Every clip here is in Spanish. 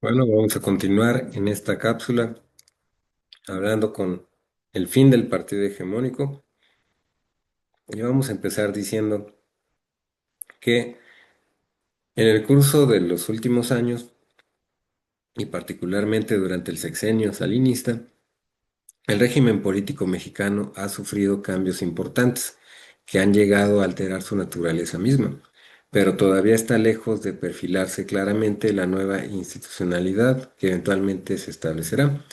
Bueno, vamos a continuar en esta cápsula hablando con el fin del partido hegemónico y vamos a empezar diciendo que en el curso de los últimos años y particularmente durante el sexenio salinista, el régimen político mexicano ha sufrido cambios importantes que han llegado a alterar su naturaleza misma, pero todavía está lejos de perfilarse claramente la nueva institucionalidad que eventualmente se establecerá.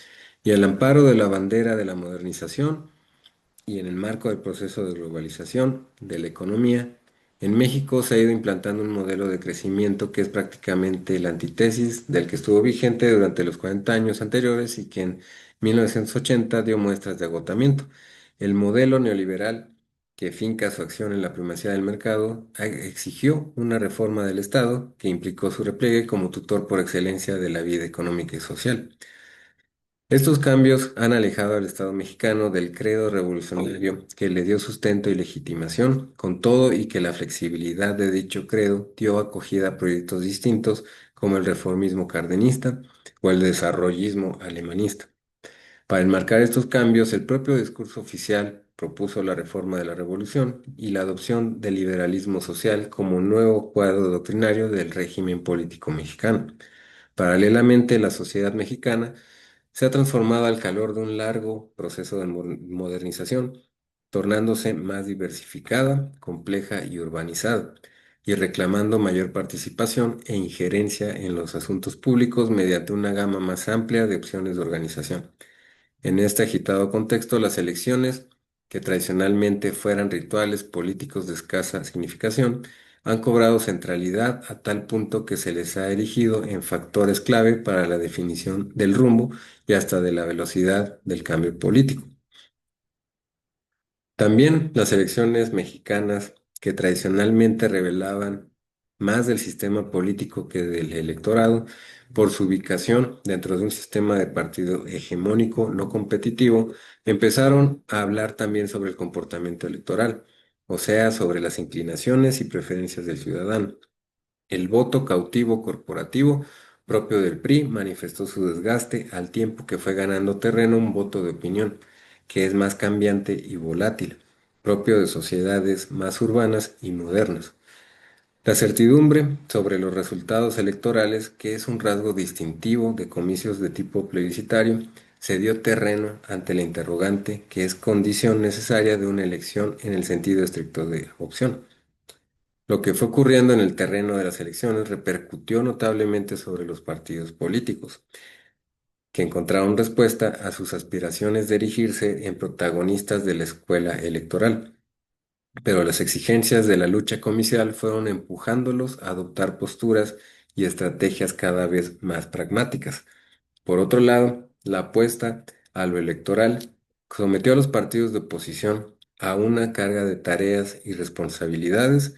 Y al amparo de la bandera de la modernización, y en el marco del proceso de globalización de la economía, en México se ha ido implantando un modelo de crecimiento que es prácticamente la antítesis del que estuvo vigente durante los 40 años anteriores y que en 1980 dio muestras de agotamiento. El modelo neoliberal que finca su acción en la primacía del mercado exigió una reforma del Estado que implicó su repliegue como tutor por excelencia de la vida económica y social. Estos cambios han alejado al Estado mexicano del credo revolucionario que le dio sustento y legitimación, con todo y que la flexibilidad de dicho credo dio acogida a proyectos distintos como el reformismo cardenista o el desarrollismo alemanista. Para enmarcar estos cambios, el propio discurso oficial propuso la reforma de la revolución y la adopción del liberalismo social como nuevo cuadro doctrinario del régimen político mexicano. Paralelamente, la sociedad mexicana se ha transformado al calor de un largo proceso de modernización, tornándose más diversificada, compleja y urbanizada, y reclamando mayor participación e injerencia en los asuntos públicos mediante una gama más amplia de opciones de organización. En este agitado contexto, las elecciones, que tradicionalmente fueran rituales políticos de escasa significación, han cobrado centralidad a tal punto que se les ha erigido en factores clave para la definición del rumbo y hasta de la velocidad del cambio político. También las elecciones mexicanas, que tradicionalmente revelaban más del sistema político que del electorado, por su ubicación dentro de un sistema de partido hegemónico no competitivo, empezaron a hablar también sobre el comportamiento electoral, o sea, sobre las inclinaciones y preferencias del ciudadano. El voto cautivo corporativo propio del PRI manifestó su desgaste al tiempo que fue ganando terreno un voto de opinión, que es más cambiante y volátil, propio de sociedades más urbanas y modernas. La certidumbre sobre los resultados electorales, que es un rasgo distintivo de comicios de tipo plebiscitario, se dio terreno ante la interrogante, que es condición necesaria de una elección en el sentido estricto de opción. Lo que fue ocurriendo en el terreno de las elecciones repercutió notablemente sobre los partidos políticos, que encontraron respuesta a sus aspiraciones de erigirse en protagonistas de la escuela electoral. Pero las exigencias de la lucha comicial fueron empujándolos a adoptar posturas y estrategias cada vez más pragmáticas. Por otro lado, la apuesta a lo electoral sometió a los partidos de oposición a una carga de tareas y responsabilidades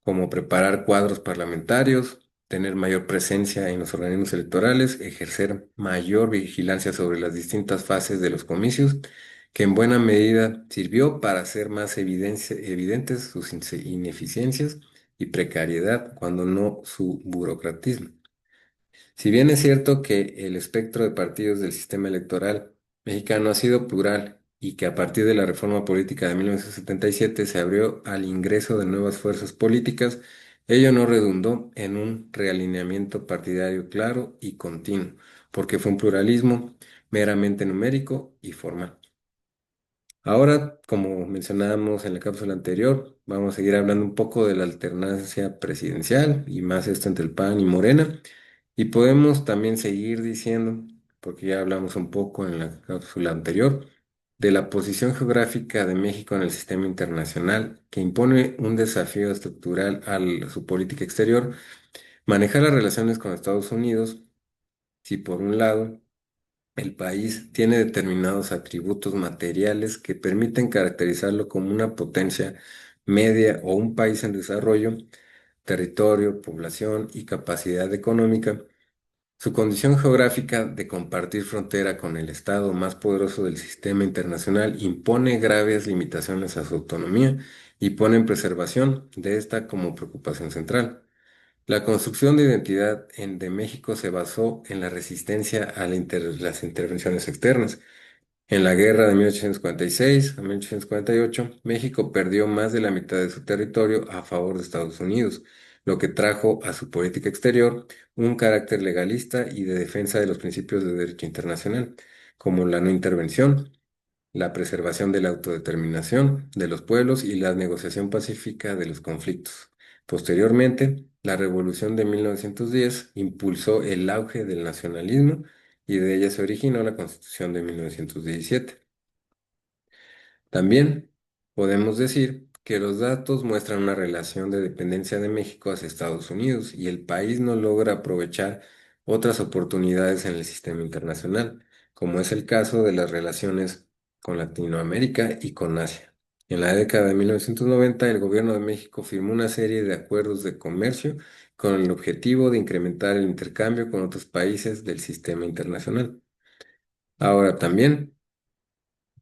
como preparar cuadros parlamentarios, tener mayor presencia en los organismos electorales, ejercer mayor vigilancia sobre las distintas fases de los comicios, que en buena medida sirvió para hacer más evidentes sus ineficiencias y precariedad, cuando no su burocratismo. Si bien es cierto que el espectro de partidos del sistema electoral mexicano ha sido plural y que a partir de la reforma política de 1977 se abrió al ingreso de nuevas fuerzas políticas, ello no redundó en un realineamiento partidario claro y continuo, porque fue un pluralismo meramente numérico y formal. Ahora, como mencionábamos en la cápsula anterior, vamos a seguir hablando un poco de la alternancia presidencial y más esto entre el PAN y Morena. Y podemos también seguir diciendo, porque ya hablamos un poco en la cápsula anterior, de la posición geográfica de México en el sistema internacional, que impone un desafío estructural a su política exterior, manejar las relaciones con Estados Unidos, si por un lado el país tiene determinados atributos materiales que permiten caracterizarlo como una potencia media o un país en desarrollo, territorio, población y capacidad económica. Su condición geográfica de compartir frontera con el estado más poderoso del sistema internacional impone graves limitaciones a su autonomía y pone en preservación de esta como preocupación central. La construcción de identidad de México se basó en la resistencia a las intervenciones externas. En la guerra de 1846 a 1848, México perdió más de la mitad de su territorio a favor de Estados Unidos, lo que trajo a su política exterior un carácter legalista y de defensa de los principios de derecho internacional, como la no intervención, la preservación de la autodeterminación de los pueblos y la negociación pacífica de los conflictos. Posteriormente, la Revolución de 1910 impulsó el auge del nacionalismo y de ella se originó la Constitución de 1917. También podemos decir que los datos muestran una relación de dependencia de México hacia Estados Unidos y el país no logra aprovechar otras oportunidades en el sistema internacional, como es el caso de las relaciones con Latinoamérica y con Asia. En la década de 1990, el gobierno de México firmó una serie de acuerdos de comercio con el objetivo de incrementar el intercambio con otros países del sistema internacional. Ahora también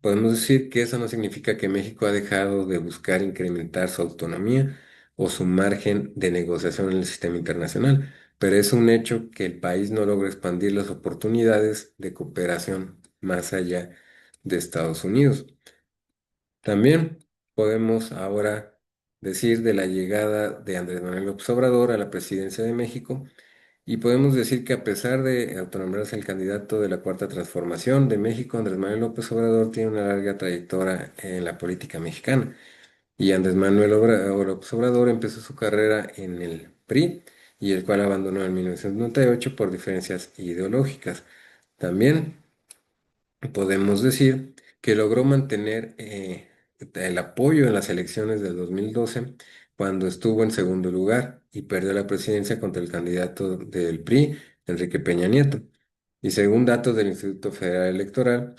podemos decir que eso no significa que México ha dejado de buscar incrementar su autonomía o su margen de negociación en el sistema internacional, pero es un hecho que el país no logra expandir las oportunidades de cooperación más allá de Estados Unidos. También podemos ahora decir de la llegada de Andrés Manuel López Obrador a la presidencia de México y podemos decir que a pesar de autonombrarse el candidato de la Cuarta Transformación de México, Andrés Manuel López Obrador tiene una larga trayectoria en la política mexicana. Y Andrés Manuel López Obrador empezó su carrera en el PRI y el cual abandonó en 1998 por diferencias ideológicas. También podemos decir que logró mantener el apoyo en las elecciones del 2012 cuando estuvo en segundo lugar y perdió la presidencia contra el candidato del PRI, Enrique Peña Nieto. Y según datos del Instituto Federal Electoral,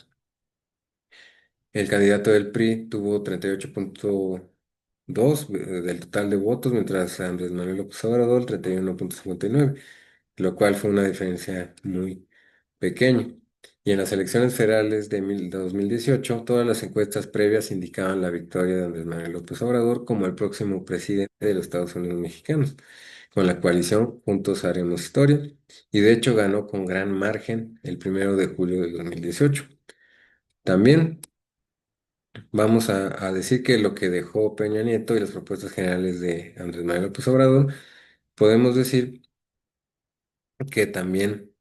el candidato del PRI tuvo 38,2 del total de votos, mientras Andrés Manuel López Obrador 31,59, lo cual fue una diferencia muy pequeño. Y en las elecciones federales de 2018, todas las encuestas previas indicaban la victoria de Andrés Manuel López Obrador como el próximo presidente de los Estados Unidos mexicanos. Con la coalición Juntos Haremos Historia, y de hecho ganó con gran margen el 1 de julio de 2018. También vamos a decir que lo que dejó Peña Nieto y las propuestas generales de Andrés Manuel López Obrador, podemos decir que también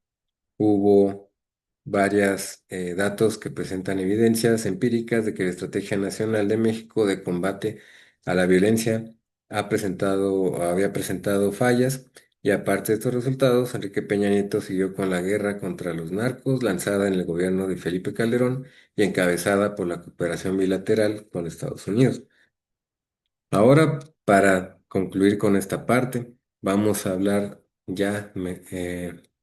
hubo varios datos que presentan evidencias empíricas de que la Estrategia Nacional de México de combate a la violencia había presentado fallas y aparte de estos resultados, Enrique Peña Nieto siguió con la guerra contra los narcos lanzada en el gobierno de Felipe Calderón y encabezada por la cooperación bilateral con Estados Unidos. Ahora, para concluir con esta parte, vamos a hablar ya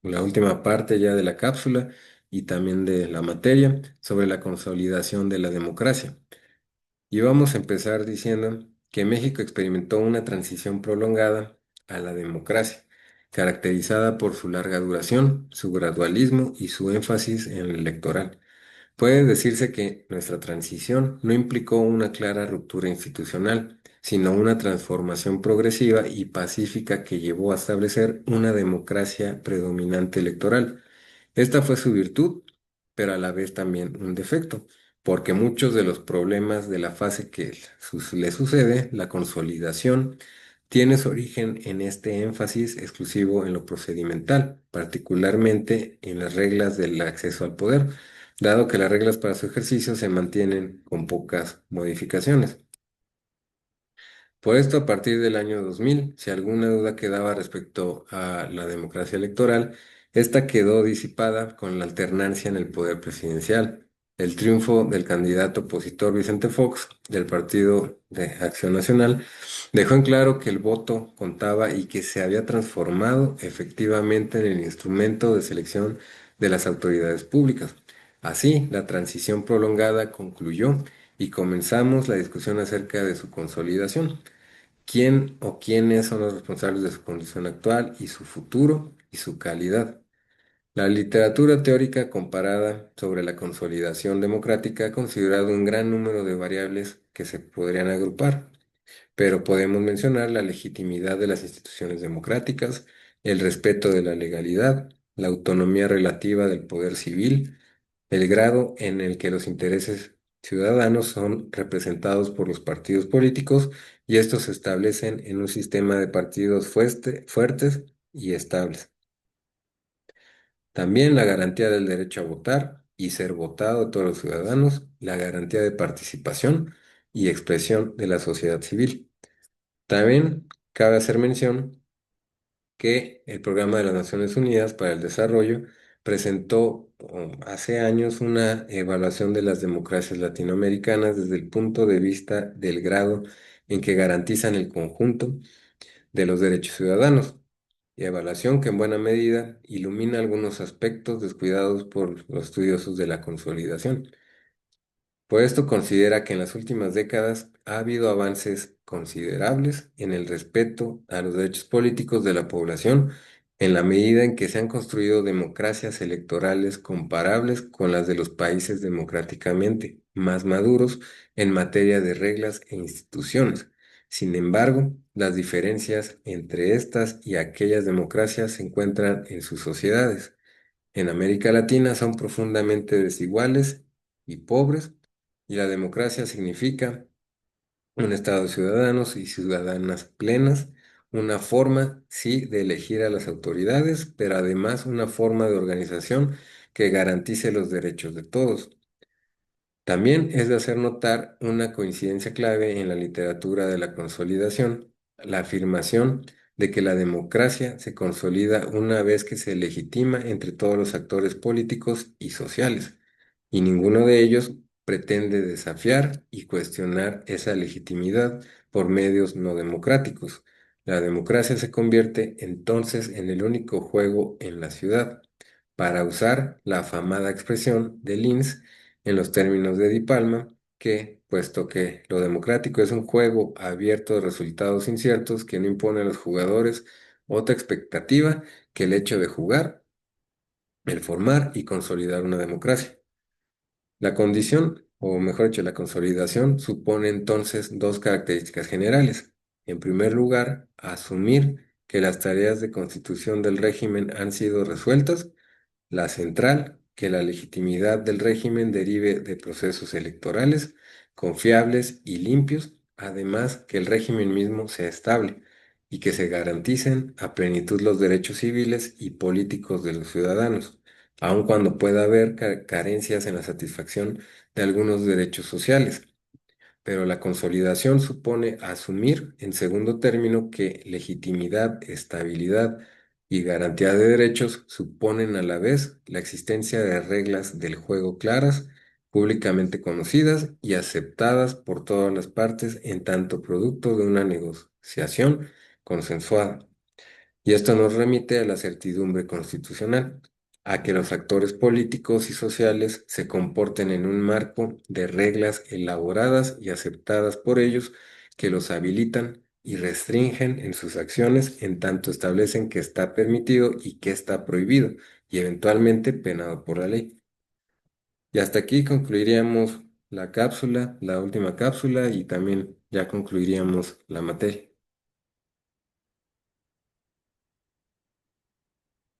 la última parte ya de la cápsula y también de la materia sobre la consolidación de la democracia. Y vamos a empezar diciendo que México experimentó una transición prolongada a la democracia, caracterizada por su larga duración, su gradualismo y su énfasis en el electoral. Puede decirse que nuestra transición no implicó una clara ruptura institucional, sino una transformación progresiva y pacífica que llevó a establecer una democracia predominante electoral. Esta fue su virtud, pero a la vez también un defecto, porque muchos de los problemas de la fase que le sucede, la consolidación, tiene su origen en este énfasis exclusivo en lo procedimental, particularmente en las reglas del acceso al poder, dado que las reglas para su ejercicio se mantienen con pocas modificaciones. Por esto, a partir del año 2000, si alguna duda quedaba respecto a la democracia electoral, esta quedó disipada con la alternancia en el poder presidencial. El triunfo del candidato opositor Vicente Fox del Partido de Acción Nacional dejó en claro que el voto contaba y que se había transformado efectivamente en el instrumento de selección de las autoridades públicas. Así, la transición prolongada concluyó y comenzamos la discusión acerca de su consolidación. ¿Quién o quiénes son los responsables de su condición actual y su futuro y su calidad? La literatura teórica comparada sobre la consolidación democrática ha considerado un gran número de variables que se podrían agrupar, pero podemos mencionar la legitimidad de las instituciones democráticas, el respeto de la legalidad, la autonomía relativa del poder civil, el grado en el que los intereses ciudadanos son representados por los partidos políticos y estos se establecen en un sistema de partidos fuertes y estables. También la garantía del derecho a votar y ser votado de todos los ciudadanos, la garantía de participación y expresión de la sociedad civil. También cabe hacer mención que el Programa de las Naciones Unidas para el Desarrollo presentó hace años una evaluación de las democracias latinoamericanas desde el punto de vista del grado en que garantizan el conjunto de los derechos ciudadanos, y evaluación que en buena medida ilumina algunos aspectos descuidados por los estudiosos de la consolidación. Por esto considera que en las últimas décadas ha habido avances considerables en el respeto a los derechos políticos de la población en la medida en que se han construido democracias electorales comparables con las de los países democráticamente más maduros en materia de reglas e instituciones. Sin embargo, las diferencias entre estas y aquellas democracias se encuentran en sus sociedades. En América Latina son profundamente desiguales y pobres, y la democracia significa un estado de ciudadanos y ciudadanas plenas, una forma, sí, de elegir a las autoridades, pero además una forma de organización que garantice los derechos de todos. También es de hacer notar una coincidencia clave en la literatura de la consolidación, la afirmación de que la democracia se consolida una vez que se legitima entre todos los actores políticos y sociales, y ninguno de ellos pretende desafiar y cuestionar esa legitimidad por medios no democráticos. La democracia se convierte entonces en el único juego en la ciudad. Para usar la afamada expresión de Linz, en los términos de Di Palma, que, puesto que lo democrático es un juego abierto de resultados inciertos que no impone a los jugadores otra expectativa que el hecho de jugar, el formar y consolidar una democracia. La condición, o mejor dicho, la consolidación, supone entonces dos características generales. En primer lugar, asumir que las tareas de constitución del régimen han sido resueltas. La central, que la legitimidad del régimen derive de procesos electorales confiables y limpios, además que el régimen mismo sea estable y que se garanticen a plenitud los derechos civiles y políticos de los ciudadanos, aun cuando pueda haber carencias en la satisfacción de algunos derechos sociales. Pero la consolidación supone asumir, en segundo término, que legitimidad, estabilidad y garantía de derechos suponen a la vez la existencia de reglas del juego claras, públicamente conocidas y aceptadas por todas las partes en tanto producto de una negociación consensuada. Y esto nos remite a la certidumbre constitucional, a que los actores políticos y sociales se comporten en un marco de reglas elaboradas y aceptadas por ellos que los habilitan y restringen en sus acciones en tanto establecen que está permitido y que está prohibido y eventualmente penado por la ley. Y hasta aquí concluiríamos la cápsula, la última cápsula, y también ya concluiríamos la materia.